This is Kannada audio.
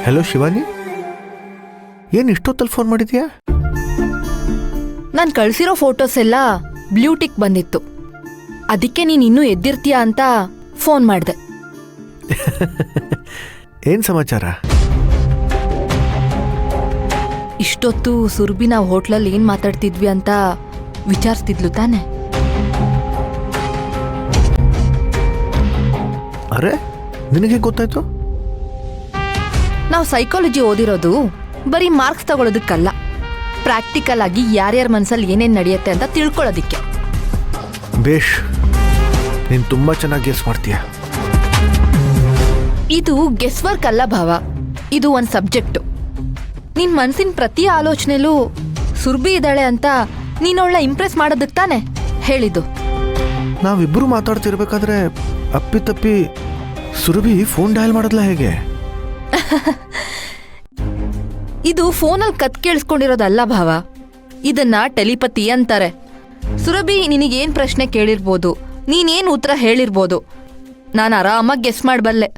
ಹಲೋ ಶಿವಾನಿ, ಏನು ಇಷ್ಟೊತ್ತಲ್ಲಿ ಫೋನ್ ಮಾಡಿದ್ಯಾ? ನಾನು ಕಳಿಸಿರೋ ಫೋಟೋಸ್ ಎಲ್ಲ ಬ್ಲೂಟಿಕ್ ಬಂದಿತ್ತು, ಅದಕ್ಕೆ ನೀನು ಇನ್ನೂ ಎದ್ದಿರ್ತೀಯ ಅಂತ ಫೋನ್ ಮಾಡಿದೆ. ಏನು ಸಮಾಚಾರ? ಇಷ್ಟೊತ್ತು ಸುರಭಿ ನಾವು ಹೋಟ್ಲಲ್ಲಿ ಏನು ಮಾತಾಡ್ತಿದ್ವಿ ಅಂತ ವಿಚಾರಿಸ್ತಿದ್ಲು ತಾನೆ? ಅರೆ, ನಿನಗೆ ಗೊತ್ತಾಯ್ತು? ನಾವು ಸೈಕಾಲಜಿ ಓದಿರೋದು ಬರೀ ಮಾರ್ಕ್ಸ್ ತಗೊಳ್ಳೋದಕ್ಕಲ್ಲ, ಪ್ರಾಕ್ಟಿಕಲ್ ಆಗಿ ಯಾರ್ಯಾರ ಮನಸ್ಸಲ್ಲಿ ಏನೇನು ನಡೆಯುತ್ತೆ ಅಂತ ತಿಳ್ಕೊಳ್ಳೋದಿಕ್ಕೆ. ಬೇಷ್, ನೀನು ತುಂಬ ಚೆನ್ನಾಗಿ ಗೆಸ್ ಮಾಡ್ತೀಯ. ಇದು ಗೆಸ್ ವರ್ಕ್ ಅಲ್ಲ ಭಾವ, ಇದು ಒಂದು ಸಬ್ಜೆಕ್ಟು. ನಿನ್ನ ಮನಸ್ಸಿನ ಪ್ರತಿ ಆಲೋಚನೆಲೂ ಸುರಭಿ ಇದ್ದಾಳೆ ಅಂತ ನೀನವಳ ಇಂಪ್ರೆಸ್ ಮಾಡೋದಕ್ಕೆ ತಾನೆ ಹೇಳಿದ್ದು. ನಾವಿಬ್ಬರು ಮಾತಾಡ್ತಿರ್ಬೇಕಾದ್ರೆ ಅಪ್ಪಿತಪ್ಪಿ ಸುರಭಿ ಫೋನ್ ಡಯಲ್ ಮಾಡೋದ್ಲ ಹೇಗೆ? ಇದು ಫೋನಲ್ಲಿ ಕತ್ ಕೇಳಿಸ್ಕೊಂಡಿರೋದಲ್ಲ ಭಾವ, ಇದನ್ನ ಟೆಲಿಪತಿ ಅಂತಾರೆ. ಸುರಭಿ ನಿನಗೇನು ಪ್ರಶ್ನೆ ಕೇಳಿರ್ಬೋದು, ನೀನೇನು ಉತ್ತರ ಹೇಳಿರ್ಬೋದು, ನಾನು ಆರಾಮಾಗಿ ಗೆಸ್ ಮಾಡಬಲ್ಲೆ.